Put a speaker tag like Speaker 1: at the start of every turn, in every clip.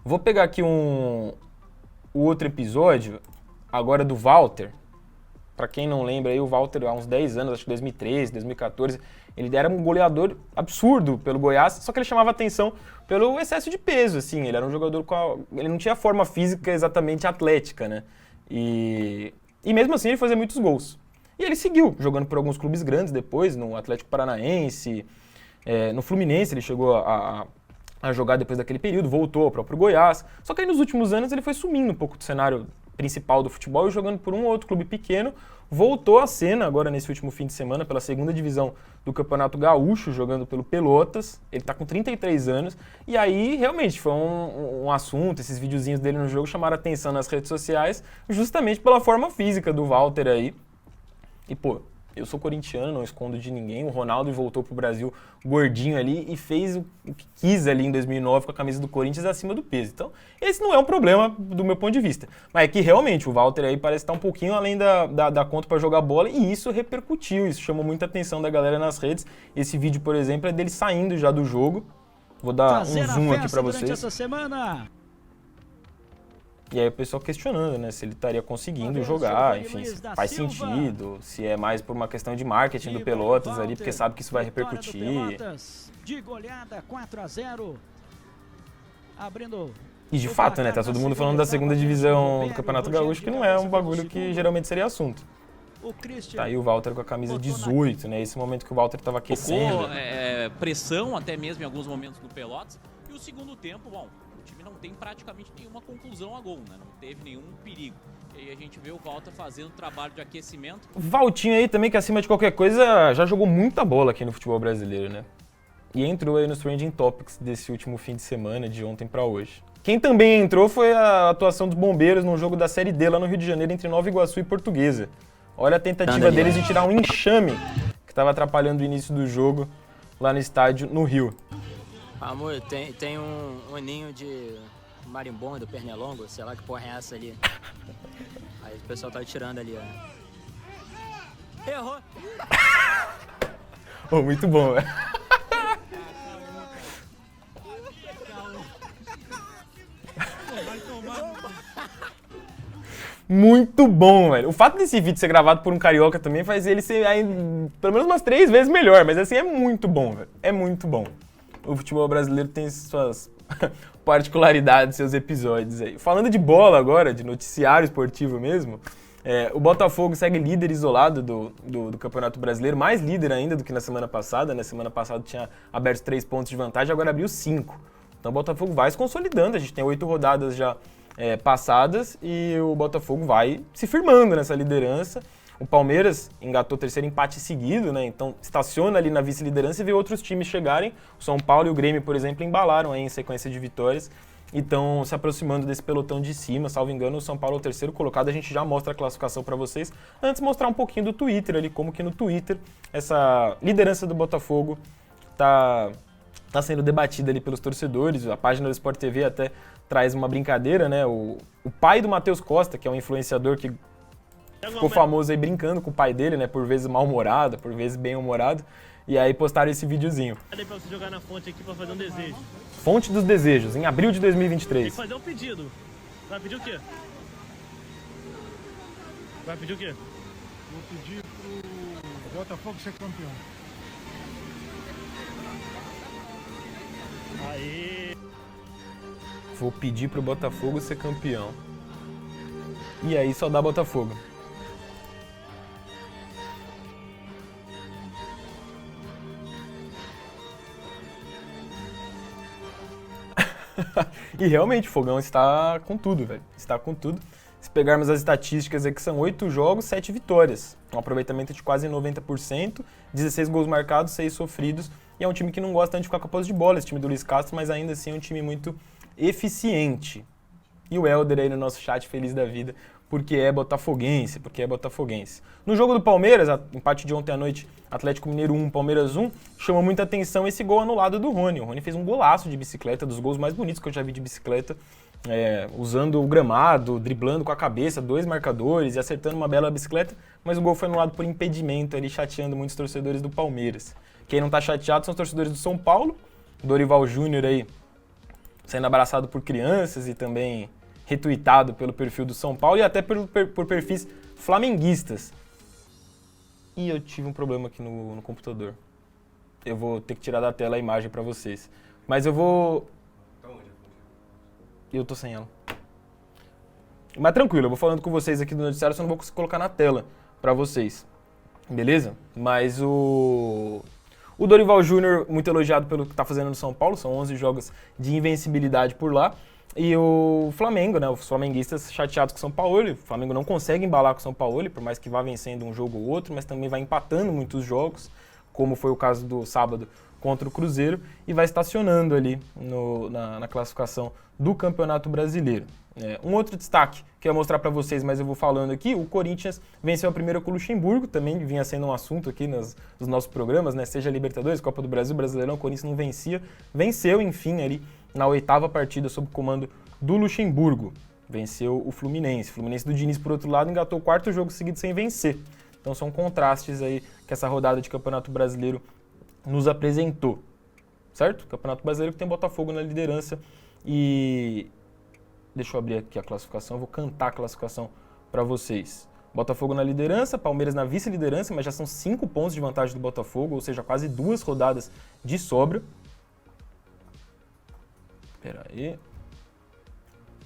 Speaker 1: Vou pegar aqui o outro episódio, agora do Walter. Pra quem não lembra aí, o Walter há uns 10 anos, acho que 2013, 2014, ele era um goleador absurdo pelo Goiás, só que ele chamava atenção pelo excesso de peso, assim. Ele era um jogador ele não tinha forma física exatamente atlética, né? E mesmo assim ele fazia muitos gols. E ele seguiu jogando por alguns clubes grandes depois, no Atlético Paranaense, no Fluminense ele chegou a jogar depois daquele período, voltou ao próprio Goiás. Só que aí nos últimos anos ele foi sumindo um pouco do cenário principal do futebol e jogando por um ou outro clube pequeno. Voltou à cena agora nesse último fim de semana pela segunda divisão do Campeonato Gaúcho, jogando pelo Pelotas. Ele tá com 33 anos. E aí, realmente, foi um assunto, esses videozinhos dele no jogo chamaram a atenção nas redes sociais, justamente pela forma física do Walter aí. E, pô, eu sou corintiano, não escondo de ninguém. O Ronaldo voltou pro Brasil gordinho ali e fez o que quis ali em 2009 com a camisa do Corinthians acima do peso. Então, esse não é um problema do meu ponto de vista. Mas é que realmente o Walter aí parece estar um pouquinho além da conta para jogar bola e isso repercutiu, isso chamou muita atenção da galera nas redes. Esse vídeo, por exemplo, é dele saindo já do jogo. Vou dar um zoom aqui para vocês.
Speaker 2: Essa semana.
Speaker 1: E aí o pessoal questionando, né, se ele estaria conseguindo jogar, enfim, se faz sentido, se é mais por uma questão de marketing do Pelotas ali, porque sabe que isso vai repercutir.
Speaker 2: De goleada 4-0. Abrindo.
Speaker 1: E de fato, né, tá todo mundo falando da segunda divisão do Campeonato Gaúcho, que não é um bagulho que geralmente seria assunto. Tá aí o Walter com a camisa 18, né, esse momento que o Walter tava aquecendo.
Speaker 3: Pressão até mesmo em alguns momentos no Pelotas, e o segundo tempo, bom, o time não tem praticamente nenhuma conclusão a gol, né? Não teve nenhum perigo. E aí a gente vê o Walter fazendo trabalho de aquecimento.
Speaker 1: O Valtinho aí também, que acima de qualquer coisa, já jogou muita bola aqui no futebol brasileiro, né? E entrou aí nos Trending Topics desse último fim de semana, de ontem pra hoje. Quem também entrou foi a atuação dos Bombeiros num jogo da Série D lá no Rio de Janeiro, entre Nova Iguaçu e Portuguesa. Olha a tentativa deles de tirar um enxame que estava atrapalhando o início do jogo lá no estádio, no Rio.
Speaker 4: Amor, tem um ninho de marimbondo, pernilongo, sei lá que porra é essa ali. Aí o pessoal tá tirando ali, ó. Errou!
Speaker 1: Oh, muito bom, velho. Muito bom, velho. O fato desse vídeo ser gravado por um carioca também faz ele ser aí, pelo menos umas 3 vezes melhor, mas assim, é muito bom, velho. É muito bom. O futebol brasileiro tem suas particularidades, seus episódios aí. Falando de bola agora, de noticiário esportivo mesmo, o Botafogo segue líder isolado do Campeonato Brasileiro, mais líder ainda do que na semana passada. Na semana passada tinha aberto 3 pontos de vantagem, agora abriu 5. Então o Botafogo vai se consolidando, a gente tem 8 rodadas já passadas e o Botafogo vai se firmando nessa liderança. O Palmeiras engatou o 3º empate seguido, né? Então estaciona ali na vice-liderança e vê outros times chegarem. O São Paulo e o Grêmio, por exemplo, embalaram aí em sequência de vitórias e estão se aproximando desse pelotão de cima. Salvo engano, o São Paulo é o 3º colocado. A gente já mostra a classificação para vocês. Antes mostrar um pouquinho do Twitter ali, como que no Twitter essa liderança do Botafogo tá sendo debatida ali pelos torcedores. A página do Sport TV até traz uma brincadeira, né? O pai do Matheus Costa, que é um influenciador que ficou famoso aí brincando com o pai dele, né? Por vezes mal-humorado, por vezes bem-humorado. E aí postaram esse videozinho.
Speaker 5: Cadê pra você jogar na fonte aqui pra fazer um desejo?
Speaker 1: Fonte dos Desejos, em abril de 2023.
Speaker 5: Tem que fazer um pedido. Vai pedir o quê? Vai pedir o quê?
Speaker 6: Vou pedir pro Botafogo ser campeão.
Speaker 5: Aê!
Speaker 1: Vou pedir pro Botafogo ser campeão. E aí só dá Botafogo. E realmente, o Fogão está com tudo, velho. Está com tudo. Se pegarmos as estatísticas aqui, são 8 jogos, 7 vitórias. Um aproveitamento de quase 90%, 16 gols marcados, 6 sofridos. E é um time que não gosta tanto de ficar com a posse de bola, esse time do Luiz Castro, mas ainda assim é um time muito eficiente. E o Helder aí no nosso chat, feliz da vida, porque é botafoguense, No jogo do Palmeiras, empate de ontem à noite, Atlético Mineiro 1, Palmeiras 1, chamou muita atenção esse gol anulado do Rony. O Rony fez um golaço de bicicleta, dos gols mais bonitos que eu já vi de bicicleta, usando o gramado, driblando com a cabeça, 2 marcadores e acertando uma bela bicicleta, mas o gol foi anulado por impedimento, ali chateando muitos torcedores do Palmeiras. Quem não tá chateado são os torcedores do São Paulo, Dorival Júnior aí sendo abraçado por crianças e também retuitado pelo perfil do São Paulo e até por perfis flamenguistas. E eu tive um problema aqui no computador. Eu vou ter que tirar da tela a imagem para vocês. Mas eu vou... Eu tô sem ela. Mas tranquilo, eu vou falando com vocês aqui do noticiário, só não vou conseguir colocar na tela para vocês. Beleza? Mas o Dorival Júnior, muito elogiado pelo que tá fazendo no São Paulo, são 11 jogos de invencibilidade por lá. E o Flamengo, né, os flamenguistas chateados com o São Paulo, o Flamengo não consegue embalar com o São Paulo, por mais que vá vencendo um jogo ou outro, mas também vai empatando muitos jogos, como foi o caso do sábado contra o Cruzeiro, e vai estacionando ali na classificação do Campeonato Brasileiro. Um outro destaque que eu ia mostrar para vocês, mas eu vou falando aqui, o Corinthians venceu a primeira com o Luxemburgo, também vinha sendo um assunto aqui nos nossos programas, né? Seja Libertadores, Copa do Brasil, Brasileirão, o Corinthians não vencia, venceu, enfim, ali na 8ª partida sob o comando do Luxemburgo. Venceu o Fluminense. O Fluminense do Diniz, por outro lado, engatou o 4º jogo seguido sem vencer. Então são contrastes aí que essa rodada de Campeonato Brasileiro nos apresentou. Certo? Campeonato Brasileiro que tem Botafogo na liderança e... Deixa eu abrir aqui a classificação, eu vou cantar a classificação para vocês. Botafogo na liderança, Palmeiras na vice-liderança, mas já são 5 pontos de vantagem do Botafogo, ou seja, quase 2 rodadas de sobra. Espera aí.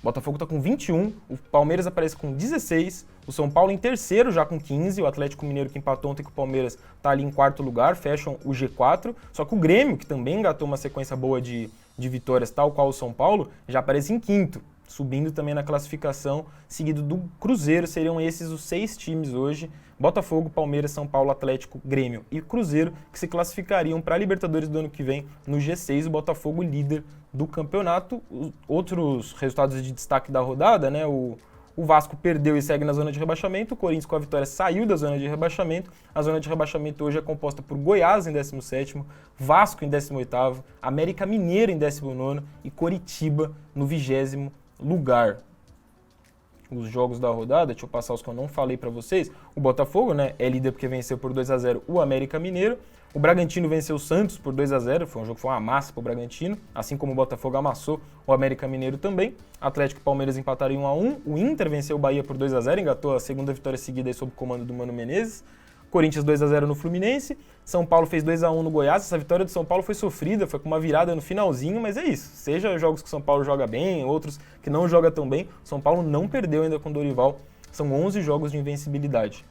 Speaker 1: Botafogo está com 21, o Palmeiras aparece com 16, o São Paulo em terceiro já com 15, o Atlético Mineiro que empatou ontem com o Palmeiras está ali em 4º lugar, fecham o G4, só que o Grêmio, que também engatou uma sequência boa de vitórias, tal qual o São Paulo, já aparece em 5º. Subindo também na classificação, seguido do Cruzeiro, seriam esses os 6 times hoje, Botafogo, Palmeiras, São Paulo, Atlético, Grêmio e Cruzeiro, que se classificariam para a Libertadores do ano que vem no G6, o Botafogo líder do campeonato. Outros resultados de destaque da rodada, né? O Vasco perdeu e segue na zona de rebaixamento, o Corinthians com a vitória saiu da zona de rebaixamento, a zona de rebaixamento hoje é composta por Goiás em 17º, Vasco em 18º, América Mineiro em 19º e Coritiba no 20º lugar. Os jogos da rodada, deixa eu passar os que eu não falei para vocês. O Botafogo, né, é líder porque venceu por 2-0 o América Mineiro. O Bragantino venceu o Santos por 2-0, foi uma massa pro Bragantino, assim como o Botafogo amassou o América Mineiro também. Atlético e Palmeiras empataram em 1-1. O Inter venceu o Bahia por 2-0, engatou a segunda vitória seguida aí sob o comando do Mano Menezes. Corinthians 2-0 no Fluminense, São Paulo fez 2-1 no Goiás. Essa vitória do São Paulo foi sofrida, foi com uma virada no finalzinho, mas é isso. Seja jogos que o São Paulo joga bem, outros que não joga tão bem, o São Paulo não perdeu ainda com o Dorival. São 11 jogos de invencibilidade.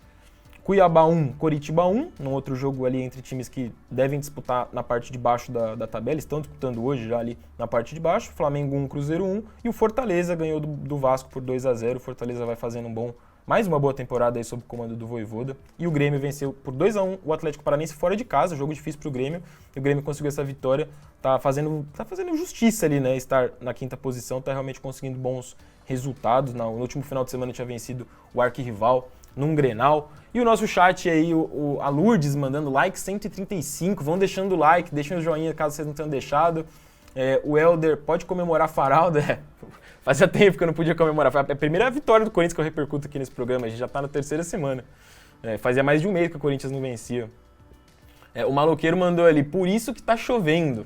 Speaker 1: Cuiabá 1, Coritiba 1, num outro jogo ali entre times que devem disputar na parte de baixo da tabela, estão disputando hoje já ali na parte de baixo. Flamengo 1, Cruzeiro 1 e o Fortaleza ganhou do Vasco por 2-0. O Fortaleza vai fazendo mais uma boa temporada aí sob o comando do Vojvoda. E o Grêmio venceu por 2-1 o Atlético Paranaense fora de casa, jogo difícil para o Grêmio. E o Grêmio conseguiu essa vitória, tá fazendo justiça ali, né? Estar na 5ª posição, tá realmente conseguindo bons resultados. No último final de semana tinha vencido o arquirrival num Grenal. E o nosso chat aí, a Lourdes mandando like 135, vão deixando o like, deixem o joinha caso vocês não tenham deixado. O Helder, pode comemorar a faralda? Fazia tempo que eu não podia comemorar. Foi a primeira vitória do Corinthians que eu repercuto aqui nesse programa. A gente já tá na 3ª semana. Fazia mais de um mês que o Corinthians não vencia. O maloqueiro mandou ali, por isso que tá chovendo.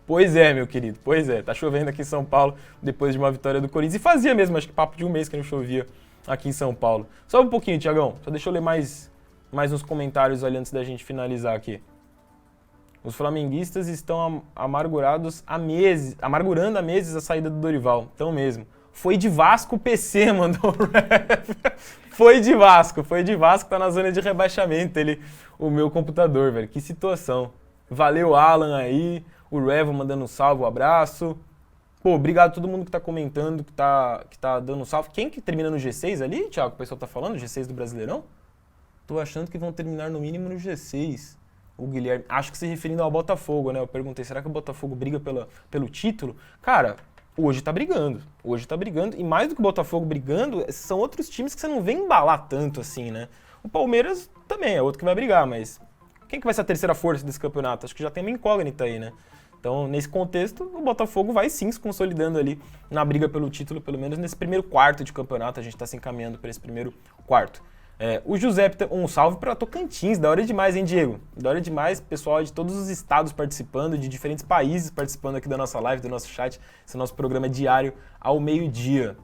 Speaker 1: Pois é, meu querido, pois é. Tá chovendo aqui em São Paulo depois de uma vitória do Corinthians. E fazia mesmo, acho que papo de um mês que não chovia aqui em Só um pouquinho, Tiagão. Só deixa eu ler mais uns comentários ali antes da gente finalizar aqui. Os flamenguistas estão amargurando há meses a saída do Dorival. Então mesmo. Foi de Vasco o PC, mandou o rap. Foi de Vasco, tá na zona de rebaixamento o meu computador, velho. Que situação. Valeu, Alan aí, o Revo mandando um salve, um abraço. Pô, obrigado a todo mundo que tá comentando, que tá dando um salve. Quem que termina no G6 ali, Thiago? O pessoal tá falando, G6 do Brasileirão? Tô achando que vão terminar no mínimo no G6. O Guilherme, acho que se referindo ao Botafogo, né? Eu perguntei, será que o Botafogo briga pelo título? Cara, hoje tá brigando, e mais do que o Botafogo brigando, são outros times que você não vê embalar tanto assim, né? O Palmeiras também é outro que vai brigar, mas quem que vai ser a terceira força desse campeonato? Acho que já tem uma incógnita aí, né? Então, nesse contexto, o Botafogo vai sim se consolidando ali na briga pelo título, pelo menos nesse primeiro quarto de campeonato, a gente tá se encaminhando para esse primeiro quarto. O Giuseppe, um salve para Tocantins, da hora demais, hein, Diego? Da hora demais, pessoal de todos os estados participando, de diferentes países participando aqui da nossa live, do nosso chat, esse nosso programa diário ao meio-dia.